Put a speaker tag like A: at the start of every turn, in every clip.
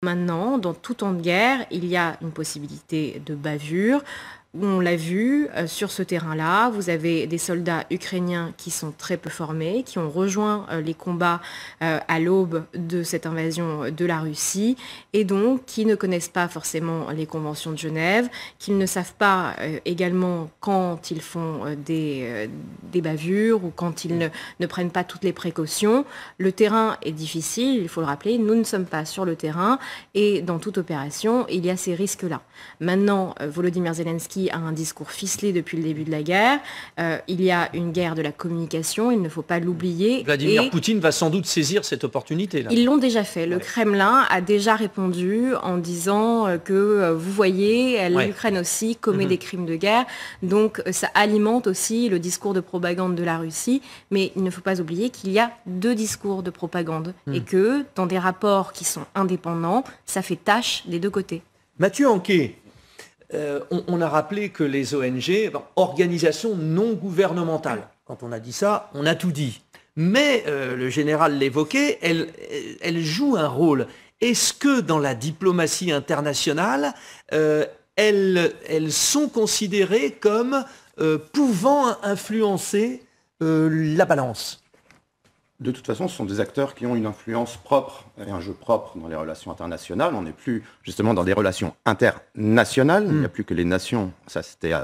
A: Maintenant, dans tout temps de guerre, il y a une possibilité de bavure. On l'a vu, sur ce terrain-là, vous avez des soldats ukrainiens qui sont très peu formés, qui ont rejoint les combats à l'aube de cette invasion de la Russie, et donc qui ne connaissent pas forcément les conventions de Genève, qu'ils ne savent pas également quand ils font des bavures ou quand ils ne prennent pas toutes les précautions. Le terrain est difficile, il faut le rappeler, nous ne sommes pas sur le terrain, et dans toute opération, il y a ces risques-là. Maintenant, Volodymyr Zelensky a un discours ficelé depuis le début de la guerre. Il y a une guerre de la communication, il ne faut pas l'oublier.
B: Vladimir Poutine va sans doute saisir cette opportunité-là.
A: Ils l'ont déjà fait. Le Kremlin a déjà répondu en disant que, vous voyez, l'Ukraine aussi commet des crimes de guerre. Donc ça alimente aussi le discours de propagande de la Russie. Mais il ne faut pas oublier qu'il y a deux discours de propagande et que dans des rapports qui sont indépendants, ça fait tâche des deux côtés.
B: Mathieu Anquet, on a rappelé que les ONG, organisations non gouvernementales, quand on a dit ça, on a tout dit. Mais le général l'évoquait, elles jouent un rôle. Est-ce que dans la diplomatie internationale, elles sont considérées comme pouvant influencer la balance ?
C: De toute façon, ce sont des acteurs qui ont une influence propre et un jeu propre dans les relations internationales. On n'est plus justement dans des relations internationales. Il n'y a plus que les nations. Ça, c'était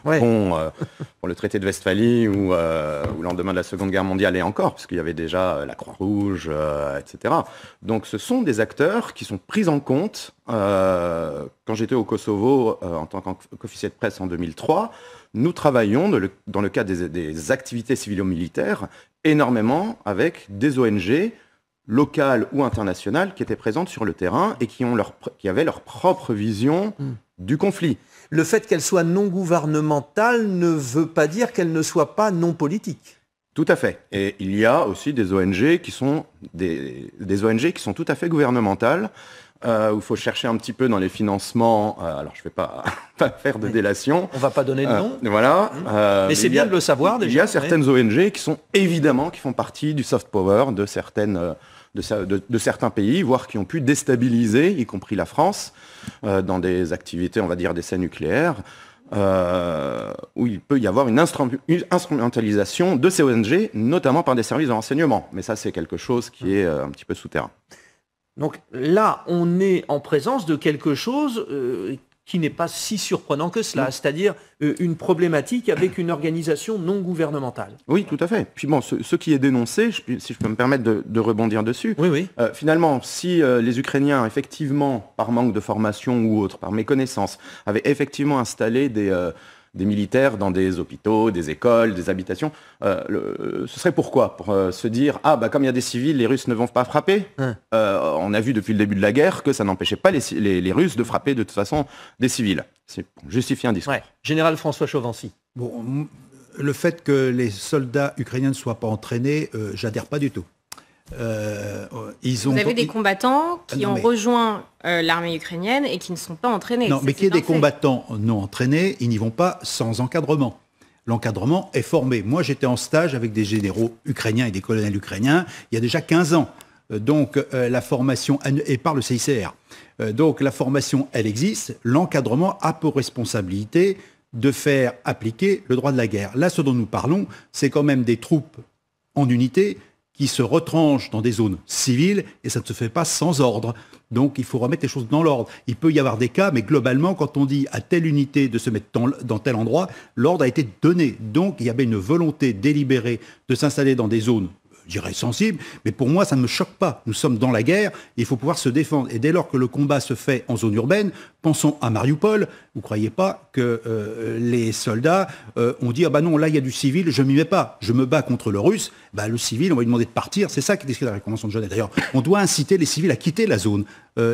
C: pour le traité de Westphalie ou au lendemain de la Seconde Guerre mondiale et encore, parce qu'il y avait déjà la Croix-Rouge, etc. Donc, ce sont des acteurs qui sont pris en compte. Quand j'étais au Kosovo en tant qu'officier de presse en 2003, nous travaillions dans le cadre des activités civilo-militaires énormément avec des ONG locales ou internationales qui étaient présentes sur le terrain et qui avaient leur propre vision du conflit.
B: Le fait qu'elles soient non gouvernementales ne veut pas dire qu'elles ne soient pas non politiques.
C: Tout à fait. Et il y a aussi des ONG qui sont des ONG qui sont tout à fait gouvernementales. Où il faut chercher un petit peu dans les financements. Alors, je ne vais pas faire de délation.
B: On ne va pas donner de nom.
C: Voilà.
B: Mais c'est bien de le savoir déjà.
C: Il y a certaines ONG qui sont évidemment, qui font partie du soft power de certains pays, voire qui ont pu déstabiliser, y compris la France, dans des activités, on va dire, d'essais nucléaires, où il peut y avoir une instrumentalisation de ces ONG, notamment par des services de renseignement. Mais ça, c'est quelque chose qui est un petit peu souterrain.
B: Donc là, on est en présence de quelque chose qui n'est pas si surprenant que cela, c'est-à-dire une problématique avec une organisation non gouvernementale.
C: Oui, tout à fait. Puis bon, ce qui est dénoncé, si je peux me permettre de rebondir dessus,
B: oui.
C: Finalement, si les Ukrainiens, effectivement, par manque de formation ou autre, par méconnaissance, avaient effectivement installé des militaires dans des hôpitaux, des écoles, des habitations. Ce serait pourquoi ? Pour se dire, comme il y a des civils, les Russes ne vont pas frapper. On a vu depuis le début de la guerre que ça n'empêchait pas les Russes de frapper de toute façon des civils. C'est pour justifier un discours.
B: Général François Chauvency.
D: Bon, le fait que les soldats ukrainiens ne soient pas entraînés, j'adhère pas du tout.
A: Vous avez des combattants qui ont rejoint l'armée ukrainienne et qui ne sont pas entraînés.
D: Non, mais qu'il y ait des combattants non entraînés, ils n'y vont pas sans encadrement. L'encadrement est formé. Moi, j'étais en stage avec des généraux ukrainiens et des colonels ukrainiens il y a déjà 15 ans. Donc, la formation, et par le CICR. Donc, la formation, elle existe. L'encadrement a pour responsabilité de faire appliquer le droit de la guerre. Là, ce dont nous parlons, c'est quand même des troupes en unité qui se retranchent dans des zones civiles, et ça ne se fait pas sans ordre. Donc il faut remettre les choses dans l'ordre. Il peut y avoir des cas, mais globalement, quand on dit à telle unité de se mettre dans tel endroit, l'ordre a été donné. Donc il y avait une volonté délibérée de s'installer dans des zones, je dirais sensibles, mais pour moi, ça ne me choque pas. Nous sommes dans la guerre, il faut pouvoir se défendre. Et dès lors que le combat se fait en zone urbaine, pensons à Mariupol, vous ne croyez pas que les soldats ont dit « Ah bah non, là il y a du civil, je ne m'y mets pas, je me bats contre le russe ». Le civil, on va lui demander de partir, c'est ça qui est décrit dans la Convention de Genève. D'ailleurs, on doit inciter les civils à quitter la zone.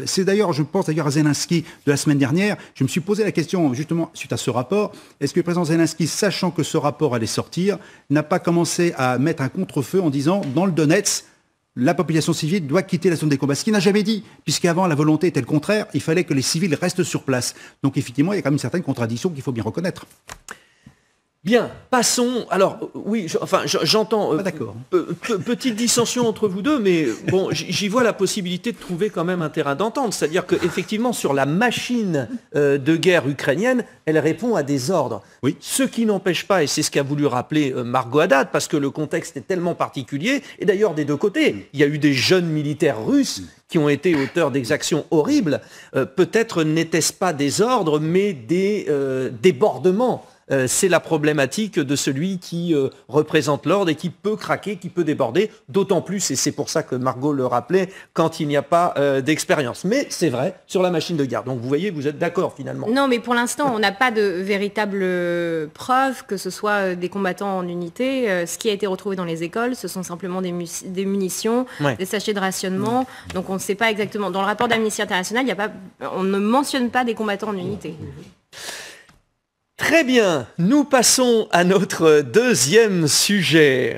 D: C'est d'ailleurs, je pense d'ailleurs à Zelensky de la semaine dernière, je me suis posé la question justement suite à ce rapport, est-ce que le président Zelensky, sachant que ce rapport allait sortir, n'a pas commencé à mettre un contre-feu en disant « Dans le Donetsk, la population civile doit quitter la zone des combats », ce qu'il n'a jamais dit, puisqu'avant la volonté était le contraire, il fallait que les civils restent sur place. Donc effectivement, il y a quand même une certaine contradiction qu'il faut bien reconnaître.
B: Bien, passons. Alors, oui, j'entends.
D: D'accord.
B: Petite dissension entre vous deux, mais bon, j'y vois la possibilité de trouver quand même un terrain d'entente. C'est-à-dire qu'effectivement, sur la machine de guerre ukrainienne, elle répond à des ordres.
D: Oui.
B: Ce qui n'empêche pas, et c'est ce qu'a voulu rappeler Margot Haddad, parce que le contexte est tellement particulier, et d'ailleurs des deux côtés, il y a eu des jeunes militaires russes qui ont été auteurs d'exactions horribles. Peut-être n'étaient-ce pas des ordres, mais des débordements. C'est la problématique de celui qui représente l'ordre et qui peut craquer, qui peut déborder, d'autant plus, et c'est pour ça que Margot le rappelait, quand il n'y a pas d'expérience. Mais c'est vrai, sur la machine de guerre. Donc vous voyez, vous êtes d'accord finalement.
A: Non, mais pour l'instant, on n'a pas de véritable preuve que ce soit des combattants en unité. Ce qui a été retrouvé dans les écoles, ce sont simplement des munitions, des sachets de rationnement. Donc on ne sait pas exactement. Dans le rapport d'Amnesty International, on ne mentionne pas des combattants en unité.
B: Très bien, nous passons à notre deuxième sujet.